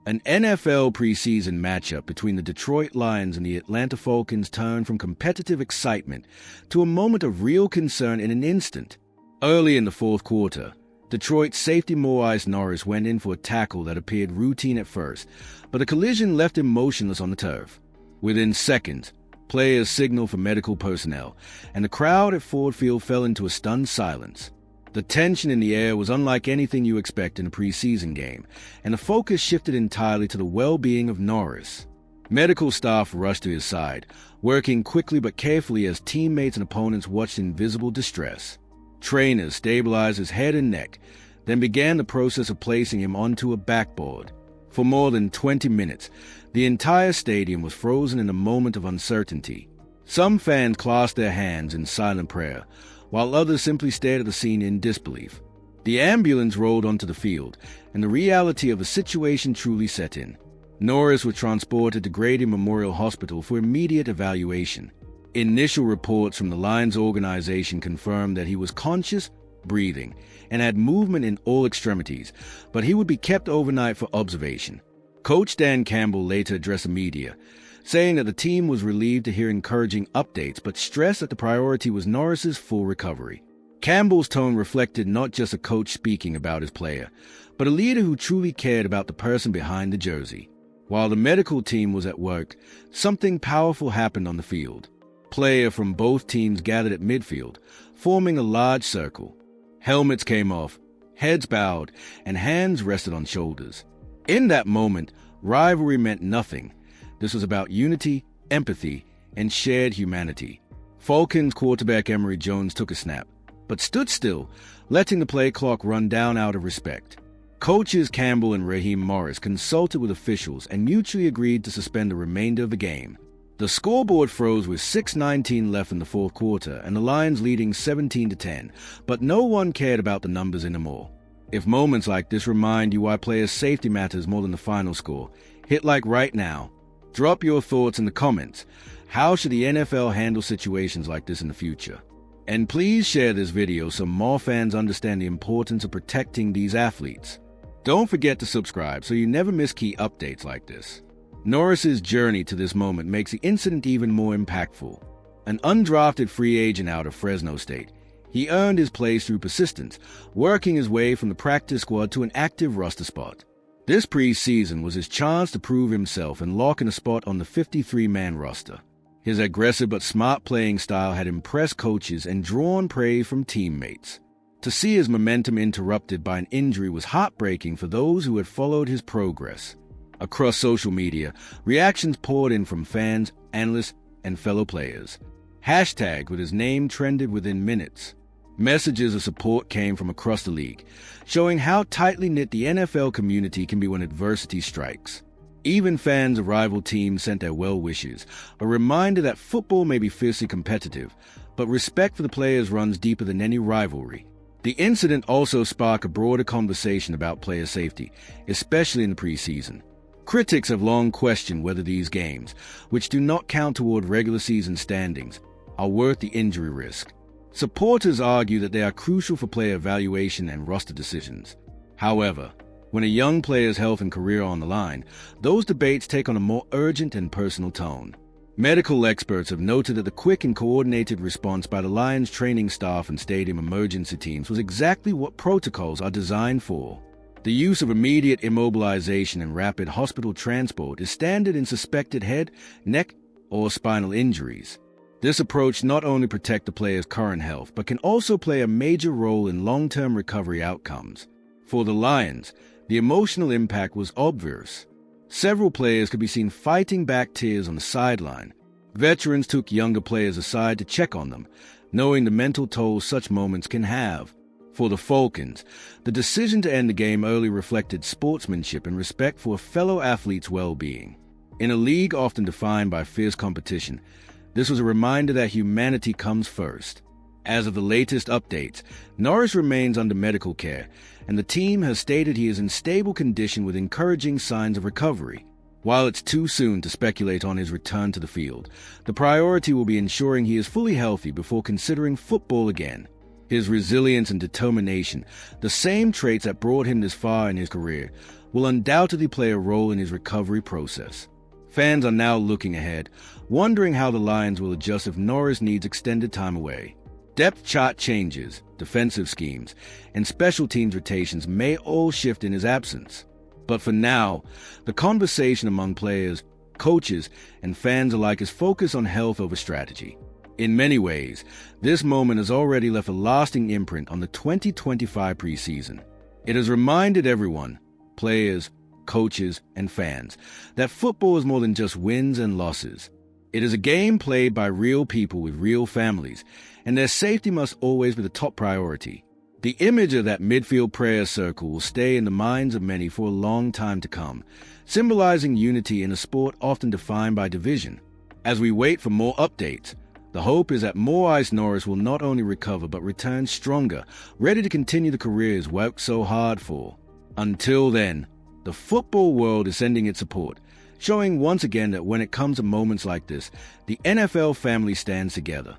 An NFL preseason matchup between the Detroit Lions and the Atlanta Falcons turned from competitive excitement to a moment of real concern in an instant. Early in the fourth quarter, Detroit's safety Morice Norris went in for a tackle that appeared routine at first, but the collision left him motionless on the turf. Within seconds, players signaled for medical personnel, and the crowd at Ford Field fell into a stunned silence. The tension in the air was unlike anything you expect in a preseason game, and the focus shifted entirely to the well-being of Norris. Medical staff rushed to his side, working quickly but carefully as teammates and opponents watched in visible distress. Trainers stabilized his head and neck, then began the process of placing him onto a backboard. For more than 20 minutes, the entire stadium was frozen in a moment of uncertainty. Some fans clasped their hands in silent prayer, while others simply stared at the scene in disbelief. The ambulance rolled onto the field, and the reality of the situation truly set in. Norris was transported to Grady Memorial Hospital for immediate evaluation. Initial reports from the Lions organization confirmed that he was conscious, breathing, and had movement in all extremities, but he would be kept overnight for observation. Coach Dan Campbell later addressed the media, saying that the team was relieved to hear encouraging updates but stressed that the priority was Norris's full recovery. Campbell's tone reflected not just a coach speaking about his player, but a leader who truly cared about the person behind the jersey. While the medical team was at work, something powerful happened on the field. Players from both teams gathered at midfield, forming a large circle. Helmets came off, heads bowed, and hands rested on shoulders. In that moment, rivalry meant nothing. This was about unity, empathy, and shared humanity. Falcons quarterback Emory Jones took a snap, but stood still, letting the play clock run down out of respect. Coaches Campbell and Raheem Morris consulted with officials and mutually agreed to suspend the remainder of the game. The scoreboard froze with 6:19 left in the fourth quarter and the Lions leading 17-10, but no one cared about the numbers anymore. If moments like this remind you why players' safety matters more than the final score, hit like right now. Drop your thoughts in the comments. How should the NFL handle situations like this in the future? And please share this video so more fans understand the importance of protecting these athletes. Don't forget to subscribe so you never miss key updates like this. Norris's journey to this moment makes the incident even more impactful. An undrafted free agent out of Fresno State, he earned his place through persistence, working his way from the practice squad to an active roster spot. This preseason was his chance to prove himself and lock in a spot on the 53-man roster. His aggressive but smart playing style had impressed coaches and drawn praise from teammates. To see his momentum interrupted by an injury was heartbreaking for those who had followed his progress. Across social media, reactions poured in from fans, analysts, and fellow players. Hashtag with his name trended within minutes. Messages of support came from across the league, showing how tightly knit the NFL community can be when adversity strikes. Even fans of rival teams sent their well wishes, a reminder that football may be fiercely competitive, but respect for the players runs deeper than any rivalry. The incident also sparked a broader conversation about player safety, especially in the preseason. Critics have long questioned whether these games, which do not count toward regular season standings, are worth the injury risk. Supporters argue that they are crucial for player evaluation and roster decisions. However, when a young player's health and career are on the line, those debates take on a more urgent and personal tone. Medical experts have noted that the quick and coordinated response by the Lions training staff and stadium emergency teams was exactly what protocols are designed for. The use of immediate immobilization and rapid hospital transport is standard in suspected head, neck, or spinal injuries. This approach not only protects the player's current health, but can also play a major role in long-term recovery outcomes. For the Lions, the emotional impact was obvious. Several players could be seen fighting back tears on the sideline. Veterans took younger players aside to check on them, knowing the mental toll such moments can have. For the Falcons, the decision to end the game early reflected sportsmanship and respect for a fellow athlete's well-being. In a league often defined by fierce competition, this was a reminder that humanity comes first. As of the latest updates, Norris remains under medical care, and the team has stated he is in stable condition with encouraging signs of recovery. While it's too soon to speculate on his return to the field, the priority will be ensuring he is fully healthy before considering football again. His resilience and determination, the same traits that brought him this far in his career, will undoubtedly play a role in his recovery process. Fans are now looking ahead, wondering how the Lions will adjust if Norris needs extended time away. Depth chart changes, defensive schemes, and special teams rotations may all shift in his absence. But for now, the conversation among players, coaches, and fans alike is focused on health over strategy. In many ways, this moment has already left a lasting imprint on the 2025 preseason. It has reminded everyone, players, coaches, and fans, that football is more than just wins and losses. It is a game played by real people with real families, and their safety must always be the top priority. The image of that midfield prayer circle will stay in the minds of many for a long time to come, symbolizing unity in a sport often defined by division. As we wait for more updates, the hope is that Morice Norris will not only recover but return stronger, ready to continue the career he's worked so hard for. Until then, the football world is sending its support, showing once again that when it comes to moments like this, the NFL family stands together.